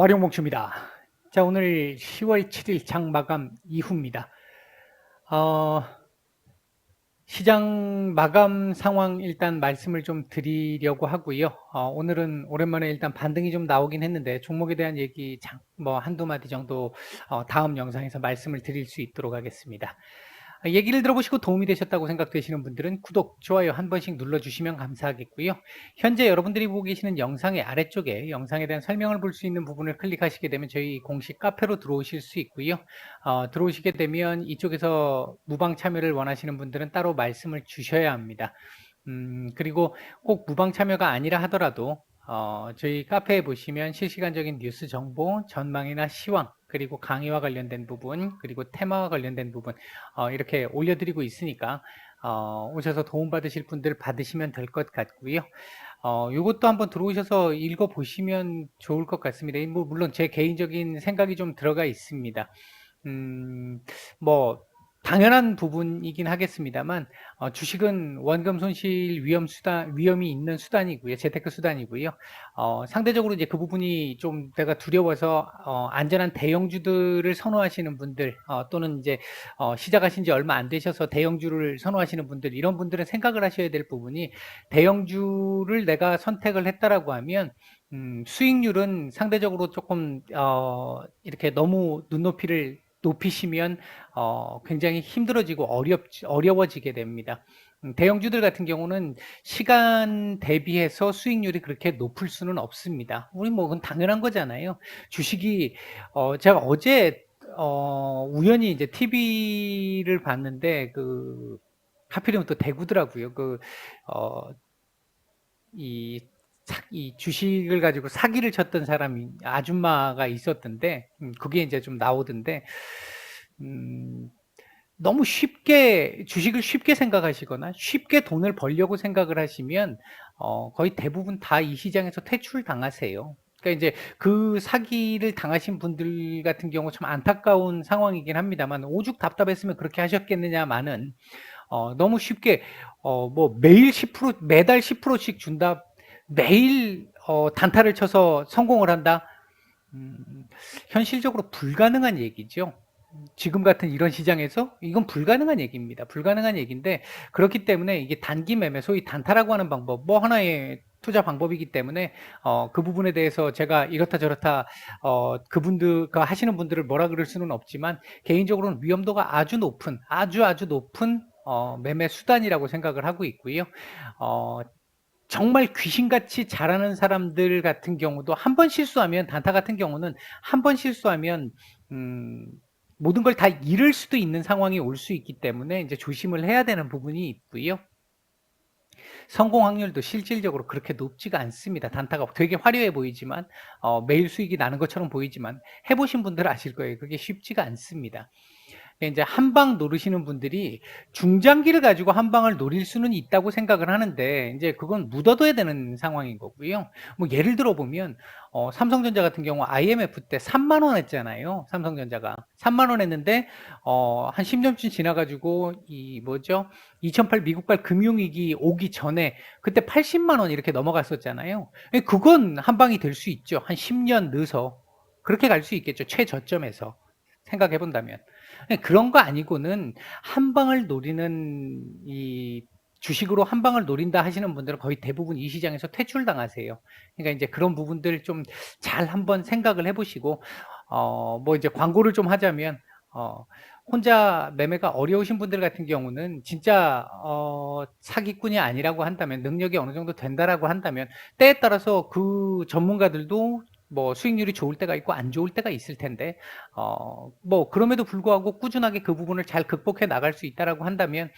와룡목주입니다. 자, 오늘 10월 7일 장 마감 이후입니다. 어, 시장 마감 상황 일단 말씀을 좀 드리려고 하고요. 오늘은 오랜만에 일단 반등이 좀 나오긴 했는데 종목에 대한 얘기 뭐 한두 마디 정도 다음 영상에서 말씀을 드릴 수 있도록 하겠습니다. 얘기를 들어보시고 도움이 되셨다고 생각되시는 분들은 구독, 좋아요 한 번씩 눌러주시면 감사하겠고요. 현재 여러분들이 보고 계시는 영상의 아래쪽에 영상에 대한 설명을 볼 수 있는 부분을 클릭하시게 되면 저희 공식 카페로 들어오실 수 있고요. 들어오시게 되면 이쪽에서 무방 참여를 원하시는 분들은 따로 말씀을 주셔야 합니다. 그리고 꼭 무방 참여가 아니라 하더라도 저희 카페에 보시면 실시간적인 뉴스 정보, 전망이나 시황, 그리고 강의와 관련된 부분, 그리고 테마와 관련된 부분 이렇게 올려드리고 있으니까 오셔서 도움받으실 분들 받으시면 될 것 같고요. 요것도 한번 들어오셔서 읽어보시면 좋을 것 같습니다. 뭐 물론 제 개인적인 생각이 좀 들어가 있습니다. 뭐 당연한 부분이긴 하겠습니다만 주식은 원금 손실 위험이 있는 수단이고요. 재테크 수단이고요. 상대적으로 이제 그 부분이 좀 내가 두려워서 안전한 대형주들을 선호하시는 분들 또는 이제 시작하신 지 얼마 안 되셔서 대형주를 선호하시는 분들 이런 분들은 생각을 하셔야 될 부분이 대형주를 내가 선택을 했다라고 하면 수익률은 상대적으로 조금 이렇게 너무 눈높이를 높이시면 굉장히 힘들어지고 어려워지게 됩니다. 대형주들 같은 경우는 시간 대비해서 수익률이 그렇게 높을 수는 없습니다. 우리 뭐 그건 당연한 거잖아요. 주식이 제가 어제 우연히 이제 TV를 봤는데 하필이면 또 대구더라고요. 이, 이 주식을 가지고 사기를 쳤던 사람이 아줌마가 있었던데 그게 이제 좀 나오던데 음, 너무 쉽게 주식을 쉽게 생각하시거나 쉽게 돈을 벌려고 생각을 하시면 거의 대부분 다 이 시장에서 퇴출 당하세요. 그러니까 이제 그 사기를 당하신 분들 같은 경우 참 안타까운 상황이긴 합니다만 오죽 답답했으면 그렇게 하셨겠느냐마는 너무 쉽게 뭐 매일 10% 매달 10%씩 준다. 매일 단타를 쳐서 성공을 한다. 음, 현실적으로 불가능한 얘기죠. 지금 같은 이런 시장에서 이건 불가능한 얘기입니다. 불가능한 얘기인데 그렇기 때문에 이게 단기 매매 소위 단타라고 하는 방법 뭐 하나의 투자 방법이기 때문에 그 부분에 대해서 제가 이렇다 저렇다 그분들과 하시는 분들을 뭐라 그럴 수는 없지만 개인적으로는 위험도가 아주 높은 아주 높은 매매 수단이라고 생각을 하고 있고요. 어, 정말 귀신같이 잘하는 사람들 같은 경우도 한 번 실수하면 단타 같은 경우는 한 번 실수하면 음, 모든 걸 다 잃을 수도 있는 상황이 올 수 있기 때문에 이제 조심을 해야 되는 부분이 있고요. 성공 확률도 실질적으로 그렇게 높지가 않습니다. 단타가 되게 화려해 보이지만 매일 수익이 나는 것처럼 보이지만 해보신 분들은 아실 거예요. 그게 쉽지가 않습니다. 이제 한 방 노리시는 분들이 중장기를 가지고 한 방을 노릴 수는 있다고 생각을 하는데 이제 그건 묻어둬야 되는 상황인 거고요. 뭐 예를 들어 보면 삼성전자 같은 경우 IMF 때 3만 원 했잖아요. 삼성전자가 3만 원 했는데 한 10년쯤 지나가지고 이 뭐죠? 2008 미국발 금융위기 오기 전에 그때 80만 원 이렇게 넘어갔었잖아요. 그건 한 방이 될 수 있죠. 한 10년 늦어 그렇게 갈 수 있겠죠. 최저점에서 생각해 본다면. 그런 거 아니고는 한 방을 노리는 이 주식으로 한 방을 노린다 하시는 분들은 거의 대부분 이 시장에서 퇴출당하세요. 그러니까 이제 그런 부분들 좀 잘 한번 생각을 해보시고, 뭐 이제 광고를 좀 하자면, 혼자 매매가 어려우신 분들 같은 경우는 진짜, 사기꾼이 아니라고 한다면, 능력이 어느 정도 된다라고 한다면, 때에 따라서 그 전문가들도 뭐 수익률이 좋을 때가 있고 안 좋을 때가 있을 텐데, 뭐 그럼에도 불구하고 꾸준하게 그 부분을 잘 극복해 나갈 수 있다라고 한다면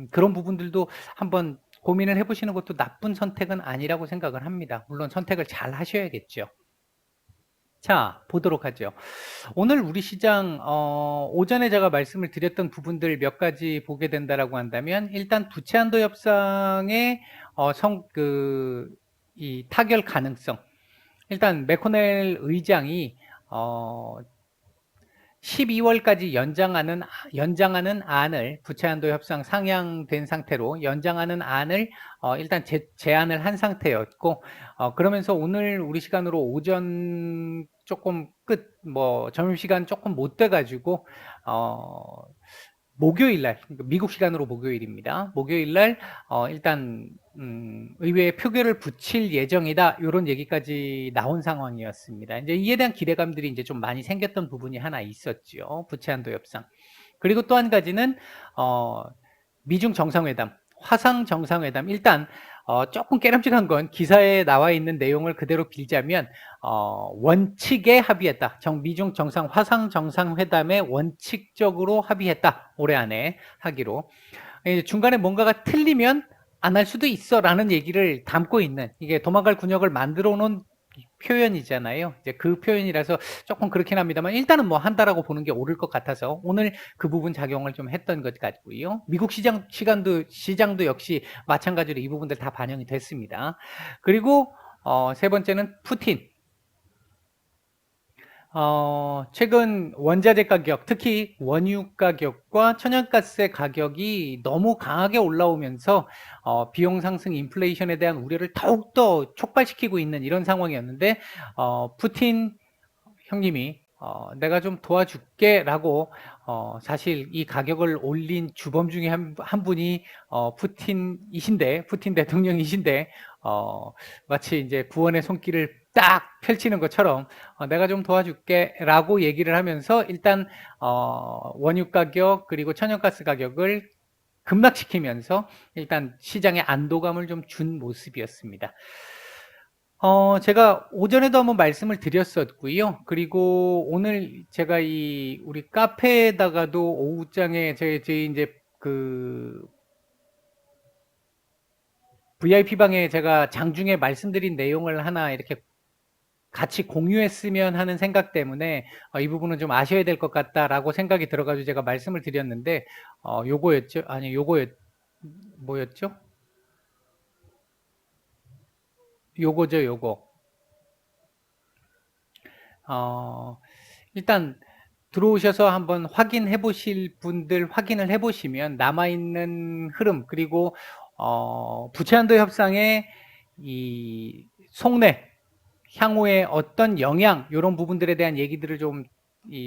그런 부분들도 한번 고민을 해보시는 것도 나쁜 선택은 아니라고 생각을 합니다. 물론 선택을 잘 하셔야겠죠. 자, 보도록 하죠. 오늘 우리 시장 오전에 제가 말씀을 드렸던 부분들 몇 가지 보게 된다라고 한다면 일단 부채 한도 협상의 이 타결 가능성. 일단 메코넬 의장이 어, 12월까지 연장하는 안을 부채한도 협상 상향된 상태로 연장하는 안을 일단 제안을 한 상태였고, 그러면서 오늘 우리 시간으로 오전 조금 점심시간 조금 못 돼가지고 목요일날, 미국 시간으로 목요일입니다. 목요일날 일단 의회에 표결을 붙일 예정이다, 이런 얘기까지 나온 상황이었습니다. 이제 이에 대한 기대감들이 이제 좀 많이 생겼던 부분이 하나 있었죠. 부채한도 협상. 그리고 또 한 가지는 미중 정상회담, 화상 정상회담. 일단 조금 깨름직한 건 기사에 나와 있는 내용을 그대로 빌자면 원칙에 합의했다. 미중 화상 정상회담에 원칙적으로 합의했다. 올해 안에 하기로. 중간에 뭔가가 틀리면 안 할 수도 있어라는 얘기를 담고 있는, 이게 도망갈 군역을 만들어 놓은 표현이잖아요. 이제 그 표현이라서 조금 그렇긴 합니다만, 일단은 뭐 한다라고 보는 게 옳을 것 같아서 오늘 그 부분 작용을 좀 했던 것 같고요. 미국 시장도 역시 마찬가지로 이 부분들 다 반영이 됐습니다. 그리고 세 번째는 푸틴. 최근 원자재 가격, 특히 원유 가격과 천연가스의 가격이 너무 강하게 올라오면서 비용 상승, 인플레이션에 대한 우려를 더욱더 촉발시키고 있는 이런 상황이었는데, 푸틴 형님이 내가 좀 도와줄게 라고 사실 이 가격을 올린 주범 중에 한 분이 푸틴 대통령이신데, 마치 이제 구원의 손길을 딱 펼치는 것처럼 내가 좀 도와줄게 라고 얘기를 하면서 일단 원유 가격 그리고 천연가스 가격을 급락시키면서 일단 시장에 안도감을 좀 준 모습이었습니다. 제가 오전에도 한번 말씀을 드렸었고요. 그리고 오늘 제가 우리 카페에다가도 오후장에 저희 이제 VIP 방에 제가 장중에 말씀드린 내용을 하나 이렇게 같이 공유했으면 하는 생각 때문에 이 부분은 좀 아셔야 될 것 같다라고 생각이 들어가지고 제가 말씀을 드렸는데, 요거였죠? 아니, 뭐였죠? 요거. 일단 들어오셔서 한번 확인해 보실 분들 확인을 해 보시면 남아있는 흐름, 그리고 부채한도 협상의 이 속내, 향후에 어떤 영향, 이런 부분들에 대한 얘기들을 좀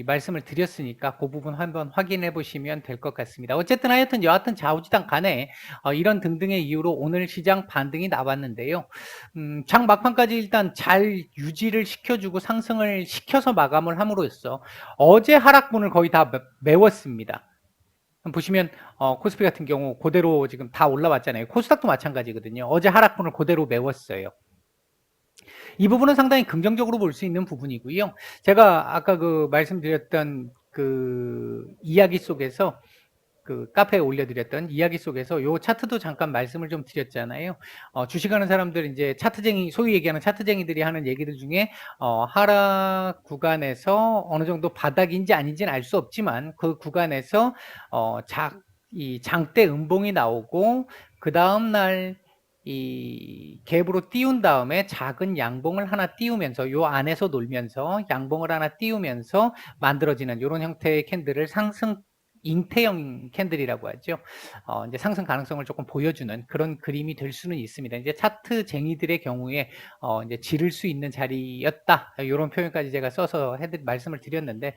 말씀을 드렸으니까 그 부분 한번 확인해 보시면 될 것 같습니다. 어쨌든 하여튼 여하튼 좌우지당 간에 이런 등등의 이유로 오늘 시장 반등이 나왔는데요. 장 막판까지 일단 잘 유지를 시켜주고 상승을 시켜서 마감을 함으로써 어제 하락분을 거의 다 메웠습니다. 보시면 코스피 같은 경우 그대로 지금 다 올라왔잖아요. 코스닥도 마찬가지거든요. 어제 하락분을 그대로 메웠어요. 이 부분은 상당히 긍정적으로 볼 수 있는 부분이고요. 제가 아까 말씀드렸던 이야기 속에서, 카페에 올려드렸던 이야기 속에서 요 차트도 잠깐 말씀을 좀 드렸잖아요. 주식하는 사람들, 이제 소위 얘기하는 차트쟁이들이 하는 얘기들 중에 하락 구간에서 어느 정도 바닥인지 아닌지는 알 수 없지만 그 구간에서 이 장대 음봉이 나오고 그 다음날 이 갭으로 띄운 다음에 작은 양봉을 하나 띄우면서 요 안에서 놀면서 양봉을 하나 띄우면서 만들어지는 이런 형태의 캔들을 잉태형 캔들이라고 하죠. 이제 상승 가능성을 조금 보여주는 그런 그림이 될 수는 있습니다. 이제 차트쟁이들의 경우에 이제 지를 수 있는 자리였다, 이런 표현까지 제가 써서 말씀을 드렸는데,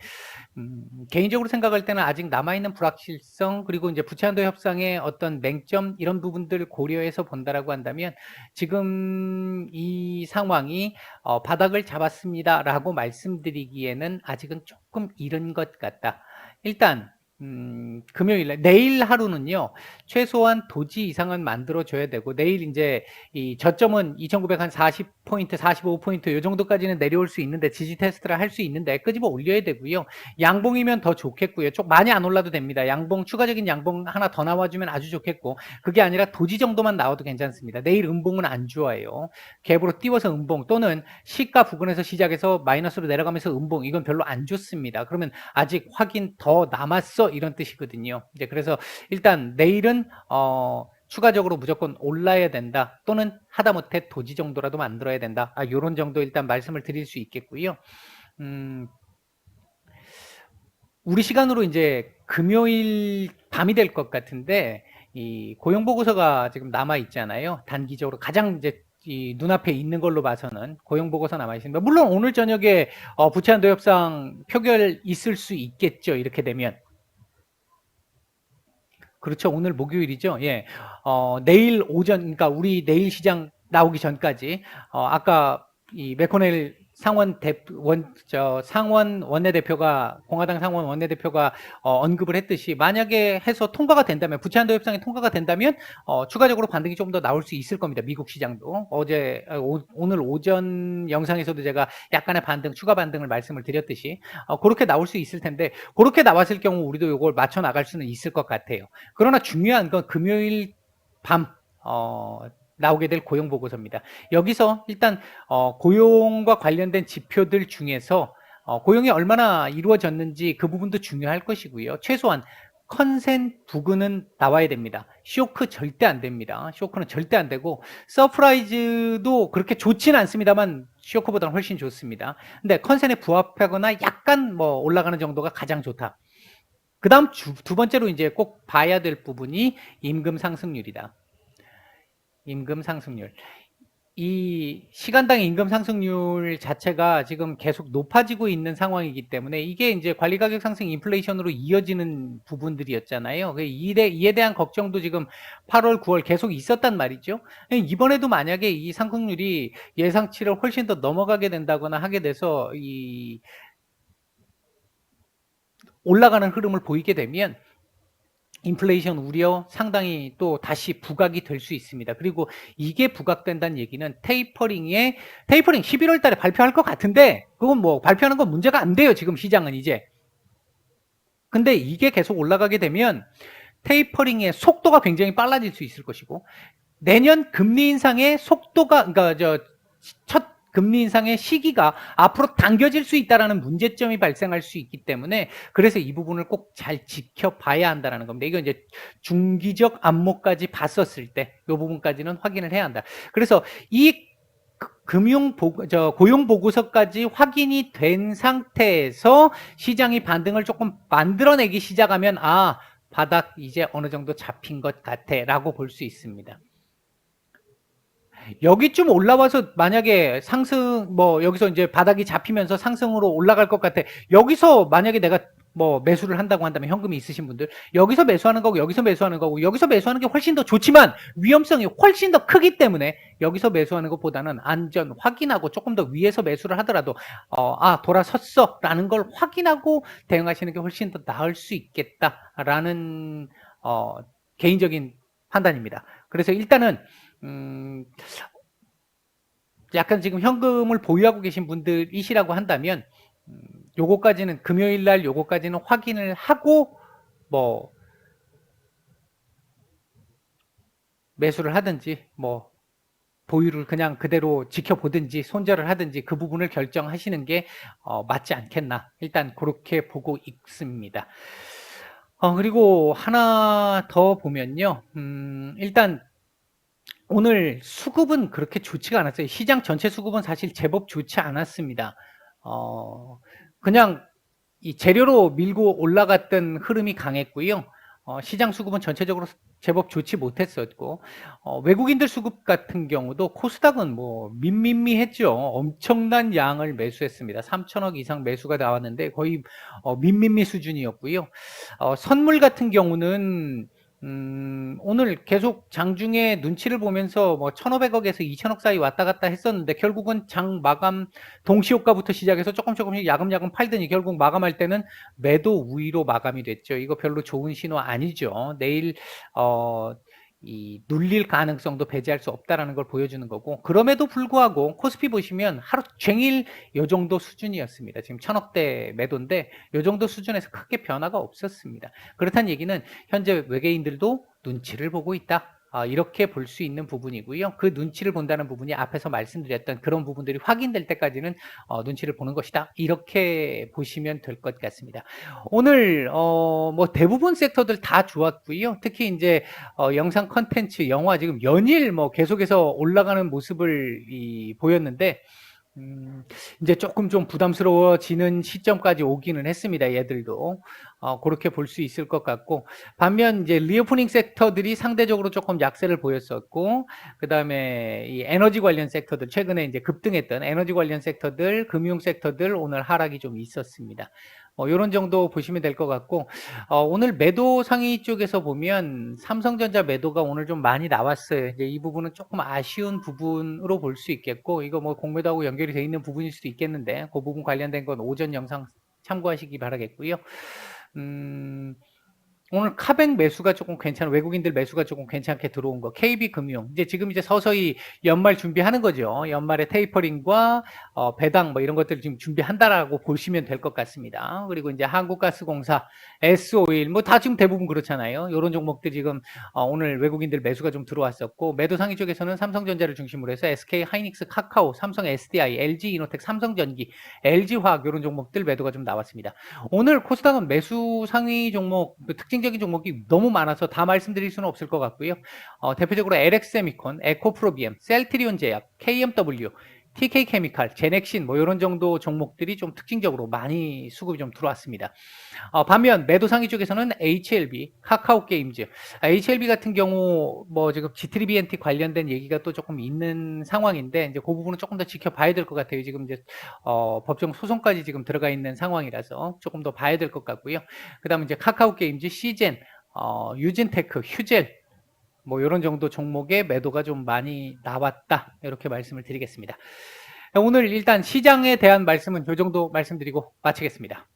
개인적으로 생각할 때는 아직 남아있는 불확실성, 그리고 이제 부채한도 협상의 어떤 맹점, 이런 부분들을 고려해서 본다라고 한다면 지금 이 상황이 바닥을 잡았습니다라고 말씀드리기에는 아직은 조금 이른 것 같다. 일단 금요일, 내일 하루는요, 최소한 도지 이상은 만들어줘야 되고, 내일 이제 이 저점은 2940포인트, 45포인트, 요 정도까지는 내려올 수 있는데, 지지 테스트를 할 수 있는데, 끄집어 올려야 되고요. 양봉이면 더 좋겠고요. 좀 많이 안 올라도 됩니다. 추가적인 양봉 하나 더 나와주면 아주 좋겠고, 그게 아니라 도지 정도만 나와도 괜찮습니다. 내일 음봉은 안 좋아요. 갭으로 띄워서 음봉, 또는 시가 부근에서 시작해서 마이너스로 내려가면서 음봉, 이건 별로 안 좋습니다. 그러면 아직 확인 더 남았어, 이런 뜻이거든요. 이제 그래서 일단 내일은 추가적으로 무조건 올라야 된다, 또는 하다못해 도지 정도라도 만들어야 된다, 요런 정도 일단 말씀을 드릴 수 있겠고요. 우리 시간으로 이제 금요일 밤이 될 것 같은데 이 고용 보고서가 지금 남아 있잖아요. 단기적으로 가장 이제 이 눈앞에 있는 걸로 봐서는 고용 보고서 남아 있습니다. 물론 오늘 저녁에 부채 한도 협상 표결 있을 수 있겠죠. 이렇게 되면. 그렇죠. 오늘 목요일이죠. 예. 내일 오전, 그러니까 우리 내일 시장 나오기 전까지, 아까 이 맥코넬 상원 원내대표가, 공화당 상원 원내대표가 언급을 했듯이 만약에 해서 통과가 된다면, 부채한도 협상이 통과가 된다면, 추가적으로 반등이 좀 더 나올 수 있을 겁니다. 미국 시장도. 오늘 오전 영상에서도 제가 약간의 반등, 추가 반등을 말씀을 드렸듯이, 그렇게 나올 수 있을 텐데, 그렇게 나왔을 경우 우리도 이걸 맞춰 나갈 수는 있을 것 같아요. 그러나 중요한 건 금요일 밤, 나오게 될 고용 보고서입니다. 여기서 일단 고용과 관련된 지표들 중에서 고용이 얼마나 이루어졌는지 그 부분도 중요할 것이고요. 최소한 컨센 부근은 나와야 됩니다. 쇼크 절대 안 됩니다. 쇼크는 절대 안 되고 서프라이즈도 그렇게 좋진 않습니다만 쇼크보다는 훨씬 좋습니다. 근데 컨센에 부합하거나 약간 뭐 올라가는 정도가 가장 좋다. 그 다음 두 번째로 이제 꼭 봐야 될 부분이 임금 상승률이다. 임금 상승률. 이 시간당 임금 상승률 자체가 지금 계속 높아지고 있는 상황이기 때문에 이게 이제 관리 가격 상승 인플레이션으로 이어지는 부분들이었잖아요. 이에 대한 걱정도 지금 8월, 9월 계속 있었단 말이죠. 이번에도 만약에 이 상승률이 예상치를 훨씬 더 넘어가게 된다거나 하게 돼서 이 올라가는 흐름을 보이게 되면 인플레이션 우려 상당히 또 다시 부각이 될 수 있습니다. 그리고 이게 부각된다는 얘기는 테이퍼링 11월 달에 발표할 것 같은데 그건 뭐 발표하는 건 문제가 안 돼요. 지금 시장은 이제. 근데 이게 계속 올라가게 되면 테이퍼링의 속도가 굉장히 빨라질 수 있을 것이고 내년 금리 인상의 속도가 그러니까 첫 금리 인상의 시기가 앞으로 당겨질 수 있다는 문제점이 발생할 수 있기 때문에 그래서 이 부분을 꼭 잘 지켜봐야 한다는 겁니다. 이거 이제 중기적 안목까지 봤었을 때 이 부분까지는 확인을 해야 한다. 그래서 이 고용 보고서까지 확인이 된 상태에서 시장이 반등을 조금 만들어내기 시작하면 바닥 이제 어느 정도 잡힌 것 같아 라고 볼 수 있습니다. 여기쯤 올라와서 만약에 상승 여기서 이제 바닥이 잡히면서 상승으로 올라갈 것 같아. 여기서 만약에 내가 매수를 한다고 한다면 현금이 있으신 분들 여기서 매수하는 거고 여기서 매수하는 거고 여기서 매수하는 게 훨씬 더 좋지만 위험성이 훨씬 더 크기 때문에 여기서 매수하는 것보다는 안전 확인하고 조금 더 위에서 매수를 하더라도 돌아섰어 라는 걸 확인하고 대응하시는 게 훨씬 더 나을 수 있겠다라는 개인적인 판단입니다. 그래서 일단은 약간 지금 현금을 보유하고 계신 분들이시라고 한다면 요거까지는 금요일 날 요거까지는 확인을 하고 매수를 하든지 보유를 그냥 그대로 지켜보든지 손절을 하든지 그 부분을 결정하시는 게 맞지 않겠나 일단 그렇게 보고 있습니다. 그리고 하나 더 보면요. 일단 오늘 수급은 그렇게 좋지가 않았어요. 시장 전체 수급은 사실 제법 좋지 않았습니다. 그냥 이 재료로 밀고 올라갔던 흐름이 강했고요. 시장 수급은 전체적으로 제법 좋지 못했었고 외국인들 수급 같은 경우도 코스닥은 밋밋미했죠. 엄청난 양을 매수했습니다. 3천억 이상 매수가 나왔는데 거의 밋밋미 수준이었고요. 선물 같은 경우는 오늘 계속 장중에 눈치를 보면서 1,500억에서 2,000억 사이 왔다 갔다 했었는데 결국은 장 마감 동시효과부터 시작해서 조금씩 야금야금 팔더니 결국 마감할 때는 매도 우위로 마감이 됐죠. 이거 별로 좋은 신호 아니죠. 내일 이 눌릴 가능성도 배제할 수 없다라는 걸 보여주는 거고 그럼에도 불구하고 코스피 보시면 하루 종일 요 정도 수준이었습니다. 지금 1,000억대 매도인데 요 정도 수준에서 크게 변화가 없었습니다. 그렇다는 얘기는 현재 외계인들도 눈치를 보고 있다. 이렇게 볼 수 있는 부분이고요. 그 눈치를 본다는 부분이 앞에서 말씀드렸던 그런 부분들이 확인될 때까지는 눈치를 보는 것이다. 이렇게 보시면 될 것 같습니다. 오늘 대부분 섹터들 다 좋았고요. 특히 이제 영상 컨텐츠, 영화 지금 연일 계속해서 올라가는 모습을 보였는데 이제 조금 좀 부담스러워지는 시점까지 오기는 했습니다. 얘들도. 그렇게 볼 수 있을 것 같고, 반면 이제 리오프닝 섹터들이 상대적으로 조금 약세를 보였었고, 그 다음에 이 에너지 관련 섹터들, 최근에 이제 급등했던 에너지 관련 섹터들, 금융 섹터들 오늘 하락이 좀 있었습니다. 이런 정도 보시면 될 것 같고, 오늘 매도 상위 쪽에서 보면 삼성전자 매도가 오늘 좀 많이 나왔어요. 이제 이 부분은 조금 아쉬운 부분으로 볼 수 있겠고, 이거 뭐 공매도하고 연결이 되어 있는 부분일 수도 있겠는데, 그 부분 관련된 건 오전 영상 참고하시기 바라겠고요. 오늘 카뱅 매수가 조금 괜찮은, 외국인들 매수가 조금 괜찮게 들어온 거, KB금융. 이제 지금 이제 서서히 연말 준비하는 거죠. 연말에 테이퍼링과 배당 뭐 이런 것들을 지금 준비한다라고 보시면 될 것 같습니다. 그리고 이제 한국가스공사, S-오일 뭐 다 지금 대부분 그렇잖아요. 이런 종목들 지금 오늘 외국인들 매수가 좀 들어왔었고, 매도 상위 쪽에서는 삼성전자를 중심으로 해서 SK 하이닉스, 카카오, 삼성 SDI, LG 이노텍, 삼성전기, LG화학 이런 종목들 매도가 좀 나왔습니다. 오늘 코스닥은 매수 상위 종목, 특징적인 종목이 너무 많아서 다 말씀드릴 수는 없을 것 같고요. 대표적으로 LX세미콘, 에코프로비엠, 셀트리온 제약, KMW, TK케미칼, 제넥신 뭐 이런 정도 종목들이 좀 특징적으로 많이 수급이 좀 들어왔습니다. 반면 매도 상위 쪽에서는 HLB, 카카오게임즈, HLB 같은 경우 뭐 지금 G3BNT 관련된 얘기가 또 조금 있는 상황인데 이제 그 부분은 조금 더 지켜봐야 될 것 같아요. 지금 이제 법정 소송까지 지금 들어가 있는 상황이라서 조금 더 봐야 될 것 같고요. 그다음에 이제 카카오게임즈, 시젠, 유진테크, 휴젤 뭐 이런 정도 종목의 매도가 좀 많이 나왔다 이렇게 말씀을 드리겠습니다. 오늘 일단 시장에 대한 말씀은 이 정도 말씀드리고 마치겠습니다.